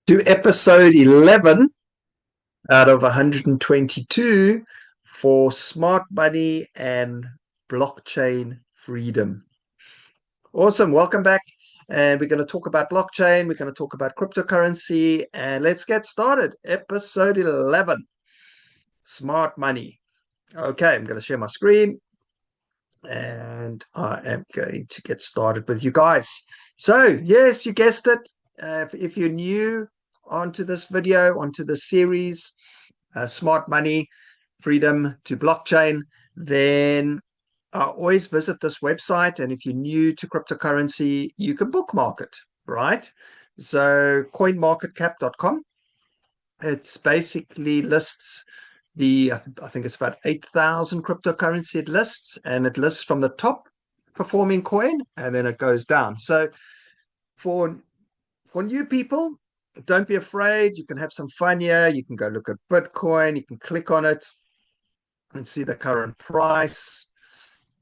to episode 11 out of 122 for smart money and blockchain freedom. Awesome. Welcome back. And we're going to talk about blockchain. We're going to talk about cryptocurrency. And let's get started. Episode 11, smart money. Okay, I'm going to share my screen. And I am going to get started with you guys. So, yes, you guessed it. If you're new onto this video, onto the series, Smart Money, Freedom to Blockchain, then always visit this website. And if you're new to cryptocurrency, you can bookmark it, right? So CoinMarketCap.com. It's basically lists I think it's about 8,000 cryptocurrency it lists, and it lists from the top performing coin and then it goes down. So for new people, don't be afraid. You can have some fun here. You can go look at Bitcoin. You can click on it and see the current price.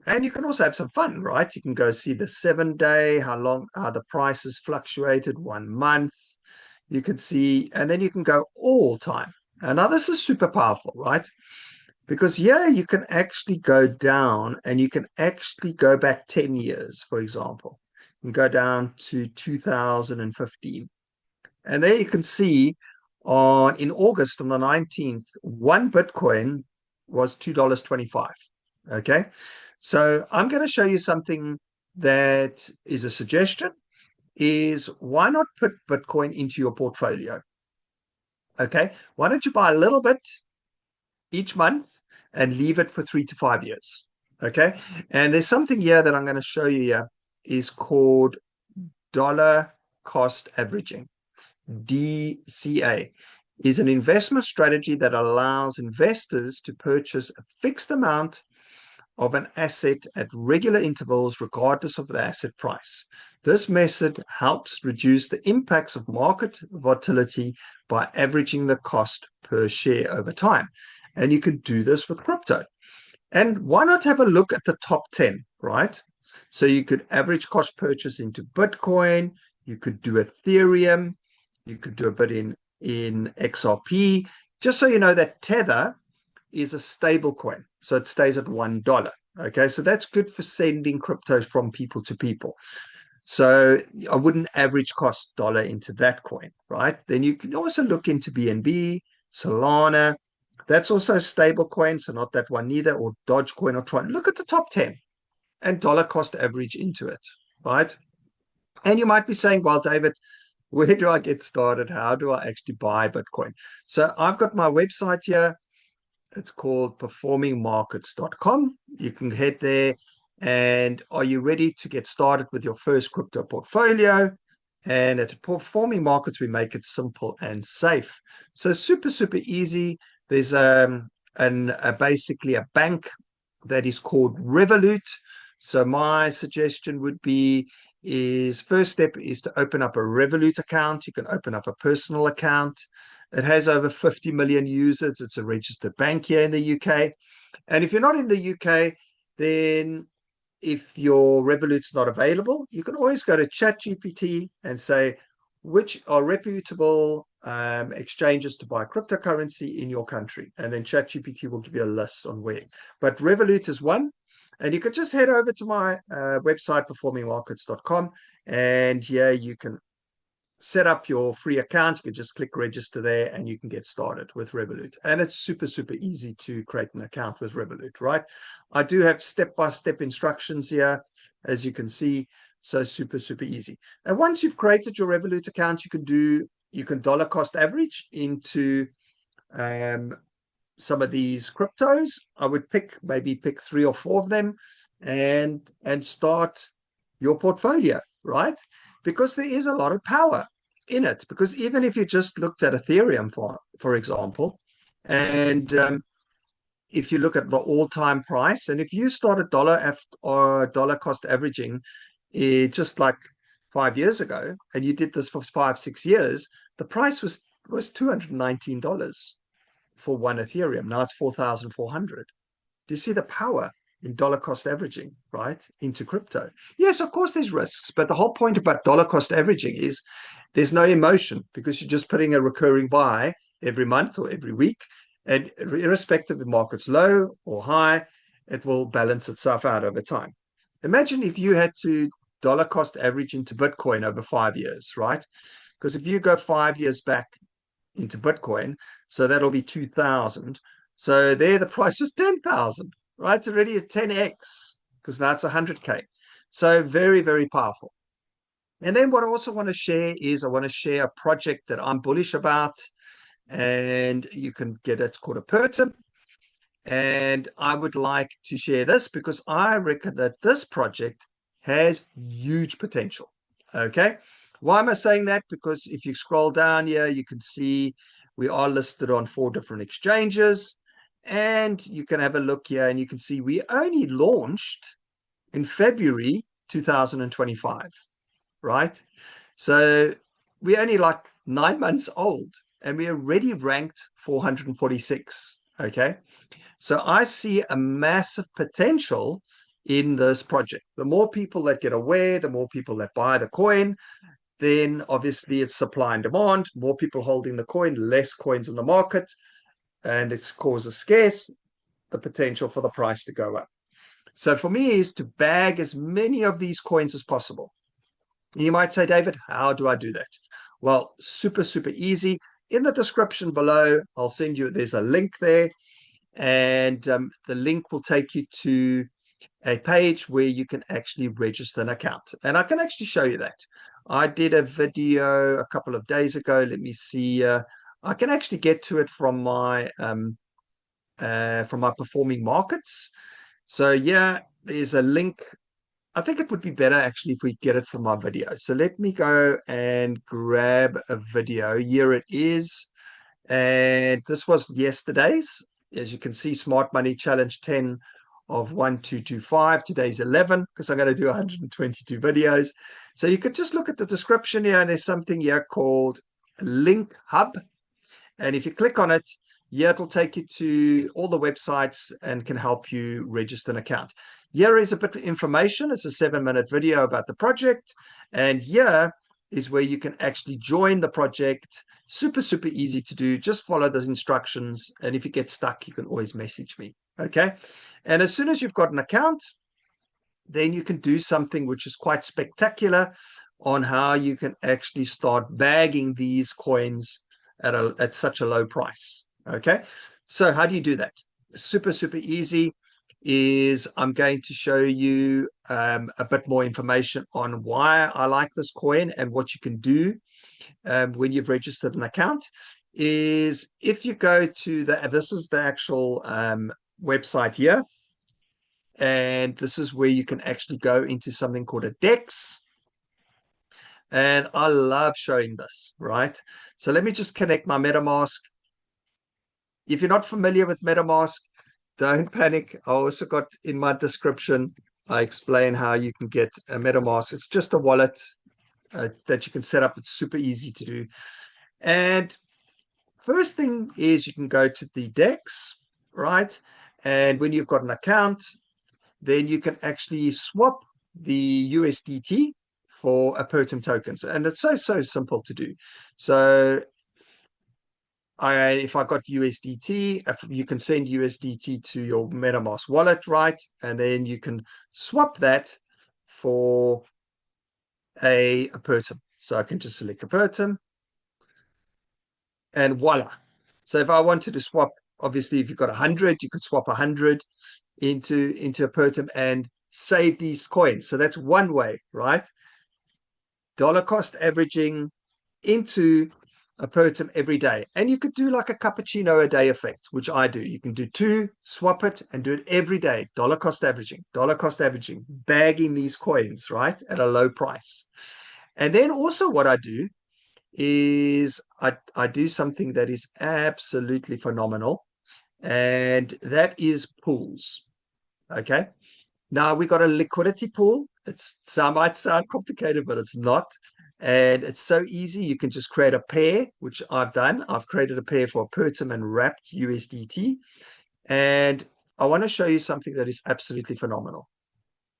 And you can also have some fun, right? You can go see the 7-day, how the price has fluctuated 1 month. You can see, and then you can go all time. And now this is super powerful, right? Because you can actually go down and you can actually go back 10 years, for example. You can go down to 2015. And there you can see in August on the 19th, one Bitcoin was $2.25. Okay. So I'm going to show you something that is a suggestion, is why not put Bitcoin into your portfolio? Okay. Why don't you buy a little bit each month and leave it for 3 to 5 years? Okay. And there's something here that I'm going to show you here is called dollar cost averaging. DCA is an investment strategy that allows investors to purchase a fixed amount of an asset at regular intervals, regardless of the asset price. This method helps reduce the impacts of market volatility by averaging the cost per share over time. And you can do this with crypto. And why not have a look at the top 10, right? So you could average cost purchase into Bitcoin, you could do Ethereum, you could do a bit in XRP. Just so you know that Tether is a stable coin, so it stays at $1. Okay, so that's good for sending cryptos from people to people. So I wouldn't average cost dollar into that coin, right? Then you can also look into BNB, Solana. That's also a stable coin, so not that one neither, or Dogecoin or Tron. Look at the top 10 and dollar cost average into it, right? And you might be saying, well, David, where do I get started? How do I actually buy Bitcoin? So I've got my website here. It's called performingmarkets.com. You can head there. And are you ready to get started with your first crypto portfolio? And at Performing Markets, we make it simple and safe. So super, super easy. There's basically a bank that is called Revolut. So my suggestion would be first step is to open up a Revolut account. You can open up a personal account. It has over 50 million users. It's a registered bank here in the UK. And if you're not in the UK, then if your Revolut's not available, you can always go to ChatGPT and say, which are reputable exchanges to buy cryptocurrency in your country? And then ChatGPT will give you a list on where. But Revolut is one. And you can just head over to my website, performingmarkets.com. And here you can set up your free account. You can just click register there and you can get started with Revolut. And it's super, super easy to create an account with Revolut, right? I do have step-by-step instructions here, as you can see. So super, super easy. And once you've created your Revolut account, you can dollar cost average into some of these cryptos. I would maybe pick 3 or 4 of them and start your portfolio, right? Because there is a lot of power in it. Because even if you just looked at Ethereum, for example, and if you look at the all-time price, and if you started dollar cost averaging just like 5 years ago, and you did this for 5-6 years, the price was $219 for one Ethereum. Now it's 4,400. Do you see the power in dollar cost averaging, right, into crypto? Yes, of course there's risks, but the whole point about dollar cost averaging is There's no emotion because you're just putting a recurring buy every month or every week. And irrespective of the market's low or high, it will balance itself out over time. Imagine if you had to dollar cost average into Bitcoin over 5 years, right? Because if you go 5 years back into Bitcoin, so that'll be 2000. So there the price was 10,000, right? It's already a 10x because now it's 100K. So very, very powerful. And then what I also want to share is I want to share a project that I'm bullish about, and you can get it. It's called APTM. And I would like to share this because I reckon that this project has huge potential. Okay. Why am I saying that? Because if you scroll down here, you can see we are listed on 4 different exchanges. And you can have a look here and you can see we only launched in February 2025, right? So we're only like 9 months old and we're already ranked 446. Okay. So I see a massive potential in this project. The more people that get aware, the more people that buy the coin, then obviously it's supply and demand. More people holding the coin, less coins in the market, and it causes scarce, the potential for the price to go up. So for me is to bag as many of these coins as possible. You might say, David, how do I do that? Well, super, super easy. In the description below, I'll send you, there's a link there. And the link will take you to a page where you can actually register an account. And I can actually show you that. I did a video a couple of days ago. Let me see. I can actually get to it from my performing markets. So yeah, there's a link. I think it would be better actually if we get it from my video. So let me go and grab a video. Here it is. And this was yesterday's. As you can see, Smart Money Challenge 10 of 1225. Today's 11 because I'm going to do 122 videos. So you could just look at the description here, and there's something here called Link Hub. And if you click on it, yeah, it'll take you to all the websites and can help you register an account. Here is a bit of information. It's a 7-minute video about the project. And here is where you can actually join the project. Super, super easy to do. Just follow those instructions. And if you get stuck, you can always message me. Okay. And as soon as you've got an account, then you can do something which is quite spectacular on how you can actually start bagging these coins at such a low price. Okay. So how do you do that? Super, super easy. Is I'm going to show you a bit more information on why I like this coin and what you can do when you've registered an account. Is if you go to this is the actual website here, and this is where you can actually go into something called a DEX. And I love showing this, right? So let me just connect my MetaMask. If you're not familiar with MetaMask, don't panic. I also got in my description, I explain how you can get a MetaMask. It's just a wallet that you can set up. It's super easy to do. And first thing is you can go to the DEX, right? And when you've got an account, then you can actually swap the USDT for APTM tokens. And it's so, so simple to do. So if I got USDT, you can send USDT to your MetaMask wallet, right? And then you can swap that for a APTM. So I can just select APTM and voila. So if I wanted to swap, obviously, if you've got 100, you could swap 100 into APTM and save these coins. So that's one way, right? Dollar cost averaging into APTM every day. And you could do like a cappuccino a day effect, which I do. You can do 2, swap it, and do it every day. Dollar cost averaging, bagging these coins, right, at a low price. And then also what I do is I do something that is absolutely phenomenal, and that is pools. Okay. Now we got a liquidity pool. Might sound complicated, but it's not. And it's so easy. You can just create a pair, which I've done. I've created a pair for APTM and wrapped USDT. And I want to show you something that is absolutely phenomenal.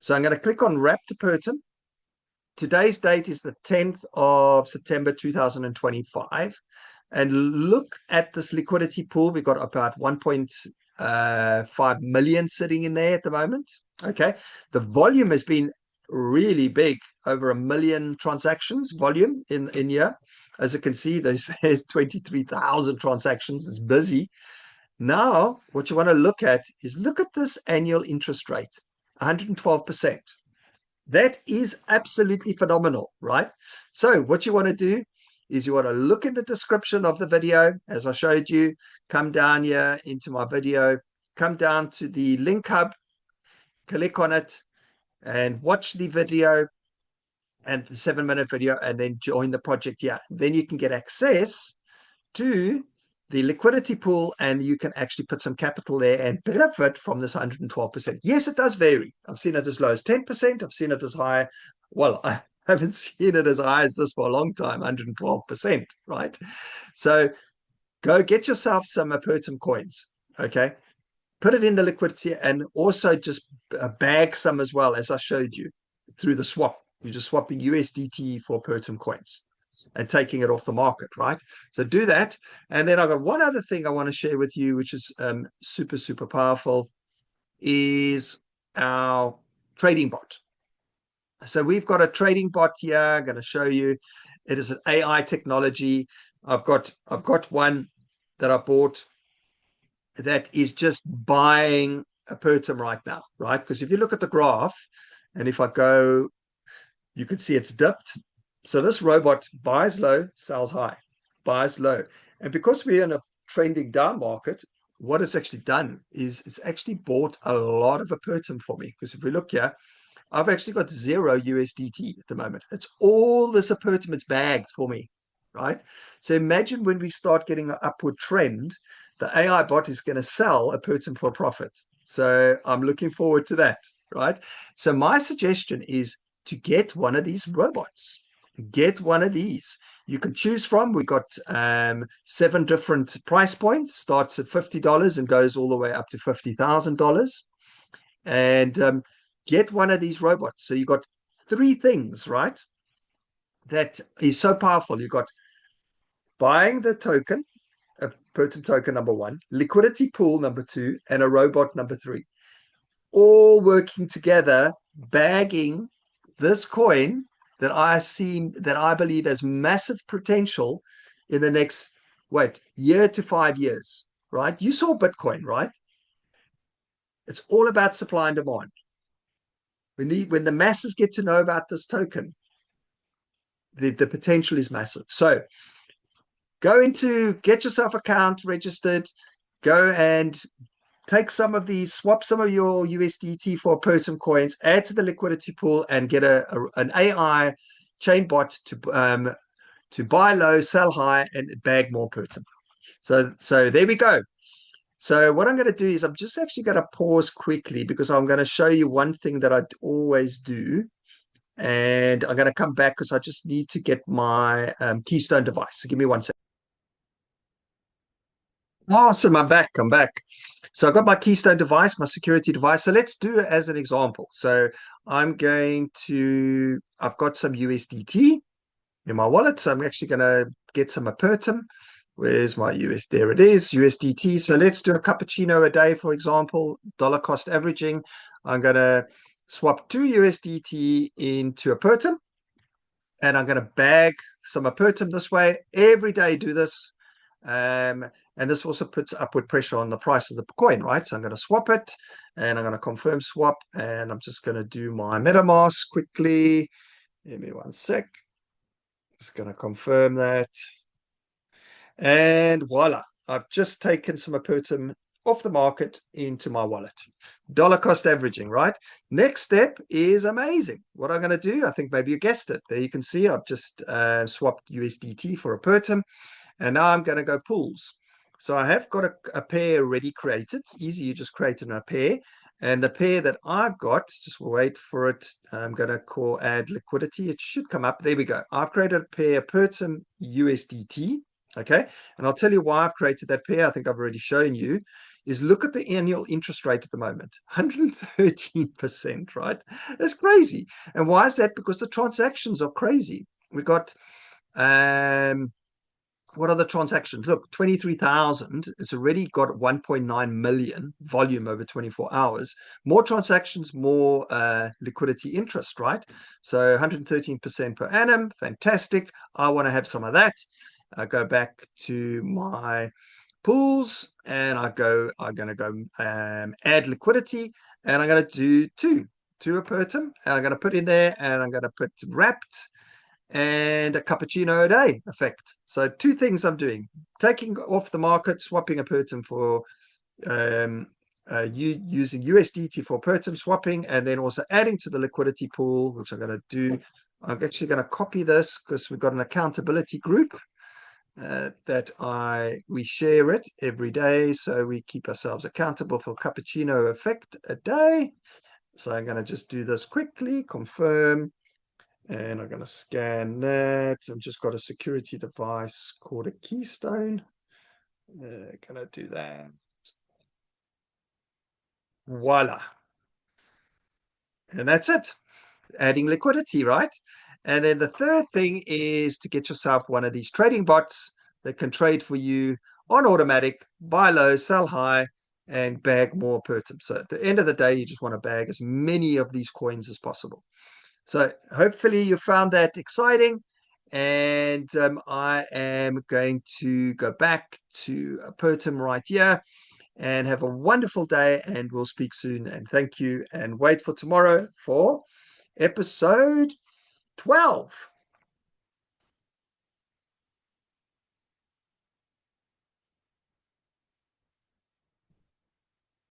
So I'm going to click on wrapped APTM. today's date is the 10th of September 2025. And look at this liquidity pool. We've got about 1.5 million sitting in there at the moment. Okay. The volume has been really big, over 1 million transactions volume in here. As you can see, there's 23,000 transactions. It's busy. Now, what you want to look at is look at this annual interest rate, 112%. That is absolutely phenomenal, right? So what you want to do is you want to look in the description of the video, as I showed you, come down here into my video, come down to the link hub, click on it and watch the video and the 7-minute video, and then join the project here. Then you can get access to the liquidity pool, and you can actually put some capital there and benefit from this 112%. Yes, it does vary. I've seen it as low as 10%. I've seen it as high. Well, I haven't seen it as high as this for a long time, 112%, right? So go get yourself some APTM coins, okay? Put it in the liquidity, and also just bag some as well, as I showed you through the swap. You're just swapping USDT for APTM coins and taking it off the market, right? So do that. And then I've got one other thing I want to share with you, which is super powerful, is our trading bot. So we've got a trading bot here. I'm going to show you. It is an AI technology. I've got one that I bought that is just buying APTM right now, right? Because if you look at the graph, and if I go, you can see it's dipped. So this robot buys low, sells high, buys low. And because we're in a trending down market, what it's actually done is it's actually bought a lot of APTM for me. Because if we look here, I've actually got 0 USDT at the moment. It's all this APTM, it's bagged for me, right? So imagine when we start getting an upward trend, the AI bot is going to sell APTM for a profit. So I'm looking forward to that, right? So my suggestion is to get one of these robots. Get one of these. You can choose from. We got 7 different price points. Starts at $50 and goes all the way up to $50,000. And get one of these robots. So you got 3 things, right? That is so powerful. You got buying the token, a APTM token number 1, liquidity pool number 2, and a robot number 3, all working together, bagging this coin that I believe has massive potential in the next year to 5 years, right? You saw Bitcoin, right? It's all about supply and demand. When the masses get to know about this token, the potential is massive. So go into, get yourself account registered, go and take some of these, swap some of your USDT for APTM coins, add to the liquidity pool, and get an AI chain bot to buy low, sell high, and bag more APTM. So there we go. So what I'm going to do is I'm just actually going to pause quickly, because I'm going to show you one thing that I always do. And I'm going to come back because I just need to get my Keystone device. So give me 1 second. Awesome, I'm back. So I've got my Keystone device, my security device. So let's do it as an example. So I've got some USDT in my wallet. So I'm actually going to get some APTM. Where's my US? There it is, USDT. So let's do a cappuccino a day, for example, dollar cost averaging. I'm going to swap 2 USDT into APTM, and I'm going to bag some APTM this way. Every day do this. And this also puts upward pressure on the price of the coin, right? So I'm going to swap it, and I'm going to confirm swap, and I'm just going to do my MetaMask quickly. Give me 1 sec. Just going to confirm that. And voila, I've just taken some APTM off the market into my wallet. Dollar cost averaging, right? Next step is amazing. What I'm going to do, I think maybe you guessed it. There you can see I've just swapped USDT for APTM. And now I'm going to go pools. So I have got a pair already created. It's easy. You just create a pair. And the pair that I've got, just wait for it. I'm going to add liquidity. It should come up. There we go. I've created a pair APTM USDT. Okay. And I'll tell you why I've created that pair. I think I've already shown you. is look at the annual interest rate at the moment, 113%, right? That's crazy. And why is that? Because the transactions are crazy. We got what are the transactions? Look, 23,000. It's already got 1.9 million volume over 24 hours. More transactions, more liquidity interest, right? So 113% per annum. Fantastic. I want to have some of that. I go back to my pools and I'm going to go add liquidity, and I'm going to do two a pertum, and I'm going to put in there, and I'm going to put wrapped and a cappuccino a day effect. So two things I'm doing: taking off the market, swapping a pertum for using USDT for pertum swapping, and then also adding to the liquidity pool, which I'm going to do. I'm actually going to copy this because we've got an accountability group that we share it every day, so we keep ourselves accountable for cappuccino effect a day. So I'm going to just do this quickly, confirm. And I'm going to scan that. I've just got a security device called a keystone. Can I do that? Voila. And that's it. Adding liquidity, right? And then the third thing is to get yourself one of these trading bots that can trade for you on automatic, buy low, sell high, and bag more pertum. So at the end of the day, you just want to bag as many of these coins as possible. So hopefully you found that exciting. And I am going to go back to Pertum right here, and have a wonderful day, and we'll speak soon. And thank you, and wait for tomorrow for episode 12.